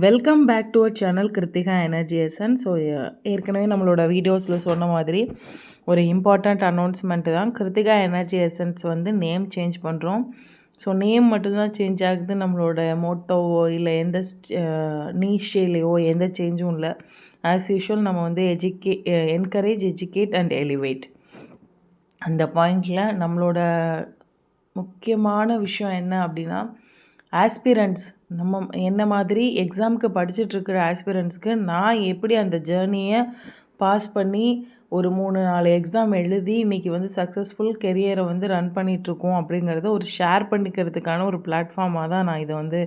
Welcome back to our channel Krithika energy essence. So ஏற்கனவே நம்மளோட வீடியோஸில் சொன்ன மாதிரி ஒரு இம்பார்ட்டண்ட் அனௌன்ஸ்மெண்ட்டு தான். கிருத்திகா எனர்ஜி எசன்ஸ் வந்து நேம் சேஞ்ச் பண்ணுறோம். ஸோ நேம் மட்டும்தான் சேஞ்ச் ஆகுது, நம்மளோட மோட்டோவோ இல்லை எந்த நீஷேலையோ எந்த சேஞ்சும் இல்லை. ஆஸ் யூஷுவல் நம்ம வந்து என்கரேஜ், எஜுகேட் அண்ட் எலிவேட் அந்த பாயிண்டில் நம்மளோட முக்கியமான விஷயம் என்ன அப்படின்னா, ஆஸ்பிரண்ட்ஸ் நம்ம என்ன மாதிரி எக்ஸாமுக்கு படிச்சுட்ருக்கிற ஆஸ்பிரண்ட்ஸ்க்கு நான் எப்படி அந்த ஜேர்னியை பாஸ் பண்ணி ஒரு 3-4 எக்ஸாம் எழுதி இன்றைக்கி வந்து சக்ஸஸ்ஃபுல் கெரியரை வந்து ரன் பண்ணிகிட்ருக்கோம் அப்படிங்கிறத ஒரு ஷேர் பண்ணிக்கிறதுக்கான ஒரு பிளாட்ஃபார்மாக தான் நான் இதை வந்து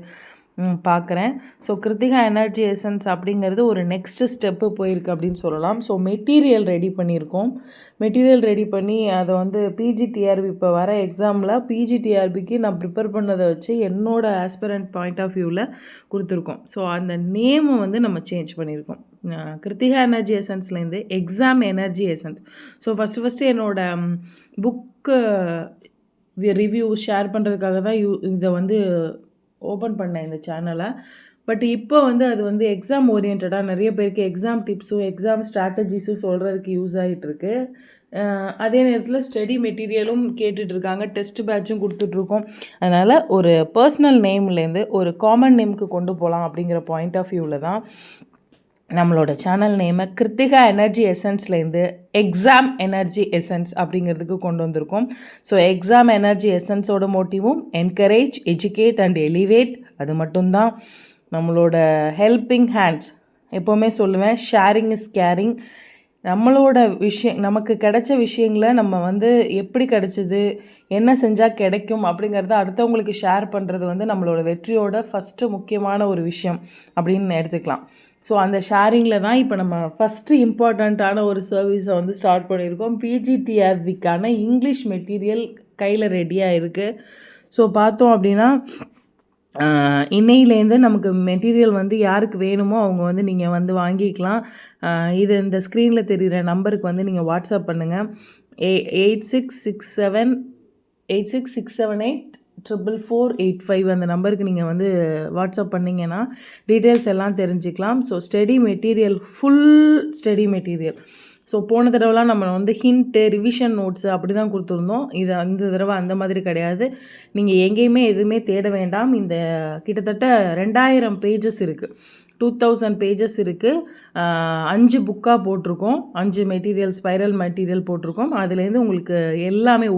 பார்க்குறேன். ஸோ கிருத்திகா எனர்ஜி எசன்ஸ் அப்படிங்கிறது ஒரு நெக்ஸ்ட்டு ஸ்டெப்பு போயிருக்கு அப்படின்னு சொல்லலாம். ஸோ மெட்டீரியல் ரெடி பண்ணியிருக்கோம். மெட்டீரியல் ரெடி பண்ணி அதை வந்து பிஜிடிஆர்பி இப்போ வர எக்ஸாமில் பிஜிடிஆர்பிக்கு நான் ப்ரிப்பேர் பண்ணதை வச்சு என்னோடய ஆஸ்பிரண்ட் பாயிண்ட் ஆஃப் வியூவில் கொடுத்துருக்கோம். ஸோ அந்த நேமை வந்து நம்ம சேஞ்ச் பண்ணியிருக்கோம். கிருத்திகா எனர்ஜி எசன்ஸ்லேருந்து exam energy essence. So first என்னோடய புக்கு ரிவ்யூ ஷேர் பண்ணுறதுக்காக தான் இதை வந்து ஓப்பன் பண்ணேன் இந்த சேனலை. பட் இப்போ வந்து அது வந்து எக்ஸாம் ஓரியன்டாக நிறைய பேருக்கு எக்ஸாம் டிப்ஸும் எக்ஸாம் ஸ்ட்ராட்டஜிஸும் சொல்கிறதுக்கு யூஸ் ஆகிட்டுருக்கு. அதே நேரத்தில் ஸ்டடி மெட்டீரியலும் கேட்டுட்ருக்காங்க, டெஸ்ட் பேட்சும் கொடுத்துட்ருக்கோம். அதனால் ஒரு பர்சனல் நேம்லேருந்து ஒரு காமன் நேமுக்கு கொண்டு போகலாம் அப்படிங்கிற பாயிண்ட் ஆஃப் வியூவில் தான் நம்மளோட சேனல் நேமை கிருத்திகா எனர்ஜி எசன்ஸ்லேருந்து எக்ஸாம் எனர்ஜி எசன்ஸ் அப்படிங்கிறதுக்கு கொண்டு வந்திருக்கோம். ஸோ எக்ஸாம் எனர்ஜி எசன்ஸோட மோட்டிவும் என்கரேஜ், எஜுகேட் அண்ட் எலிவேட். அது மட்டும்தான் நம்மளோட ஹெல்பிங் ஹேண்ட்ஸ். எப்போவுமே சொல்லுவேன், ஷேரிங் இஸ் கேரிங். நம்மளோட நமக்கு கிடைச்ச விஷயங்களை நம்ம வந்து எப்படி கிடைச்சிது, என்ன செஞ்சால் கிடைக்கும் அப்படிங்கிறத அடுத்தவங்களுக்கு ஷேர் பண்ணுறது வந்து நம்மளோட வெற்றியோட ஃபஸ்ட்டு முக்கியமான ஒரு விஷயம் அப்படின்னு எடுத்துக்கலாம். ஸோ அந்த ஷேரிங்கில் தான் இப்போ நம்ம ஃபஸ்ட்டு இம்பார்ட்டண்ட்டான ஒரு சர்வீஸை வந்து ஸ்டார்ட் பண்ணியிருக்கோம். பிஜிடிஆர்பிக்கான இங்கிலீஷ் மெட்டீரியல் கையில் ரெடியாக இருக்குது. ஸோ பார்த்தோம் அப்படின்னா இன்னையிலேருந்து நமக்கு மெட்டீரியல் வந்து யாருக்கு வேணுமோ அவங்க வந்து நீங்கள் வந்து வாங்கிக்கலாம். இது இந்த ஸ்க்ரீனில் தெரிகிற நம்பருக்கு வந்து நீங்கள் வாட்ஸ்அப் பண்ணுங்கள். 8667844855 அந்த நம்பருக்கு நீங்கள் வந்து வாட்ஸ்அப் பண்ணிங்கன்னா டீட்டெயில்ஸ் எல்லாம் தெரிஞ்சுக்கலாம். So study material, full study material. So போன தடவைலாம் நம்ம வந்து ஹிண்ட்டு, ரிவிஷன் நோட்ஸு அப்படி தான் கொடுத்துருந்தோம். இது அந்த தடவை அந்த மாதிரி கிடையாது. நீங்கள் எங்கேயுமே எதுவுமே தேட வேண்டாம். இந்த கிட்டத்தட்ட 2000 பேஜஸ் இருக்குது, 2000 பேஜஸ் இருக்குது. 5 புக்காக போட்டிருக்கோம், 5 மெட்டீரியல், ஸ்பைரல் மெட்டீரியல் போட்டிருக்கோம். அதுலேருந்து உங்களுக்கு எல்லாமே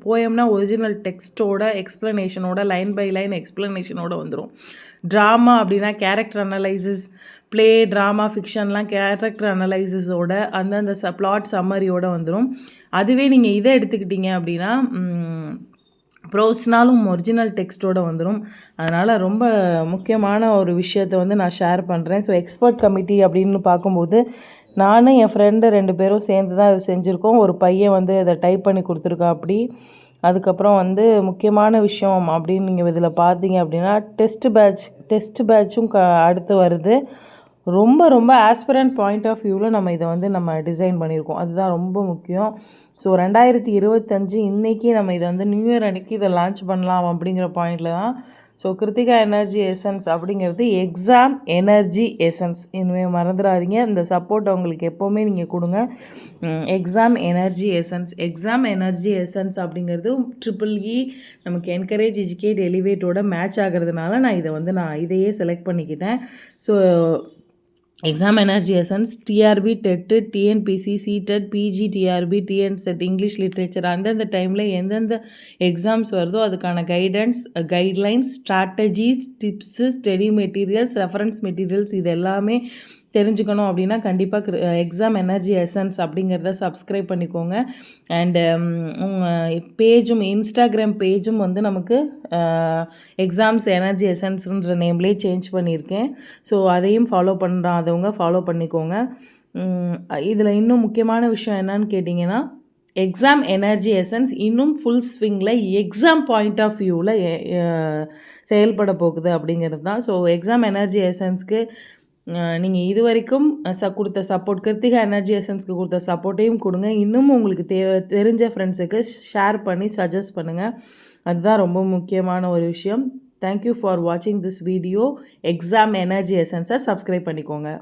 போயம்னா ஒரிஜினல் டெக்ஸ்ட்டோட எக்ஸ்ப்ளனேஷனோட, லைன் பை லைன் எக்ஸ்ப்ளனேஷனோட வந்துடும். ட்ராமா அப்படின்னா கேரக்டர் அனலைசிஸ், ப்ளே, ட்ராமா, ஃபிக்ஷன்லாம் கேரக்டர் அனலைசிஸோட அந்தந்த பிளாட் சம்மரியோடு வந்துடும். அதுவே நீங்கள் இதை எடுத்துக்கிட்டீங்க அப்படின்னா ப்ரோஸ்னாலும் ஒரிஜினல் டெக்ஸ்ட்டோடு வந்துடும். அதனால் ரொம்ப முக்கியமான ஒரு விஷயத்தை வந்து நான் ஷேர் பண்ணுறேன். ஸோ எக்ஸ்பர்ட் கமிட்டி அப்படின்னு பார்க்கும்போது நானும் என் ஃப்ரெண்டு 2 பேரும் சேர்ந்து தான் இது செஞ்சுருக்கோம். ஒரு பையன் வந்து அதை டைப் பண்ணி கொடுத்துருக்கா. அப்படி அதுக்கப்புறம் வந்து முக்கியமான விஷயம் அப்படின்னு நீங்கள் இதில் பார்த்தீங்க அப்படின்னா டெஸ்ட் பேட்சும் அடுத்து வருது. ரொம்ப ரொம்ப ஆஸ்பிரண்ட் பாயிண்ட் ஆஃப் வியூவில் நம்ம இதை வந்து நம்ம டிசைன் பண்ணியிருக்கோம். அதுதான் ரொம்ப முக்கியம். ஸோ 2025 இன்றைக்கி நம்ம இதை வந்து நியூ இயர் அன்றைக்கி இதை லான்ச் பண்ணலாம் அப்படிங்கிற பாயிண்டில் தான். ஸோ கிருத்திகா எனர்ஜி எசன்ஸ் அப்படிங்கிறது எக்ஸாம் எனர்ஜி எசன்ஸ். இனிமேல் மறந்துடாதீங்க. இந்த சப்போர்ட் அவங்களுக்கு எப்போவுமே நீங்கள் கொடுங்க. Exam energy essence. Exam energy essence அப்படிங்கிறது EEE நமக்கு என்கரேஜ், எஜுகேட், எலிவேட்டோட மேட்ச் ஆகிறதுனால நான் இதையே செலக்ட் பண்ணிக்கிட்டேன். So exam energy essence TRB, TET, TNPSC, CTET, PG, TRB, TNSET, English literature அந்தந்த டைமில் எந்தெந்த எக்ஸாம்ஸ் வருதோ அதுக்கான guidelines, strategies, tips, study materials, reference materials இது எல்லாமே தெரிஞ்சுக்கணும் அப்படின்னா கண்டிப்பாக எக்ஸாம் எனர்ஜி எசன்ஸ் அப்படிங்கிறத சப்ஸ்கிரைப் பண்ணிக்கோங்க. அண்டு பேஜும், இன்ஸ்டாகிராம் பேஜும் வந்து நமக்கு எக்ஸாம்ஸ் எனர்ஜி எசன்ஸ்ன்ற நேம்லேயே சேஞ்ச் பண்ணியிருக்கேன். ஸோ அதையும் ஃபாலோ பண்ணுறாதவங்க ஃபாலோ பண்ணிக்கோங்க. இதில் இன்னும் முக்கியமான விஷயம் என்னன்னு கேட்டிங்கன்னா, எக்ஸாம் எனர்ஜி எசன்ஸ் இன்னும் ஃபுல் ஸ்விங்கில் எக்ஸாம் பாயிண்ட் ஆஃப் வியூவில் செயல்பட போகுது அப்படிங்கிறது தான். ஸோ எக்ஸாம் எனர்ஜி எசன்ஸ்க்கு நீங்கள் இது வரைக்கும் கொடுத்த சப்போர்ட், கிருத்திகா எனர்ஜி எசன்ஸ்க்கு கொடுத்த சப்போர்ட்டையும் கொடுங்க. இன்னும் உங்களுக்கு தெரிஞ்ச ஃப்ரெண்ட்ஸுக்கு ஷேர் பண்ணி சஜஸ்ட் பண்ணுங்கள். அதுதான் ரொம்ப முக்கியமான ஒரு விஷயம். தேங்க்யூ ஃபார் வாட்சிங் திஸ் வீடியோ. எக்ஸாம் எனர்ஜி எசன்ஸை சப்ஸ்கிரைப் பண்ணிக்கோங்க.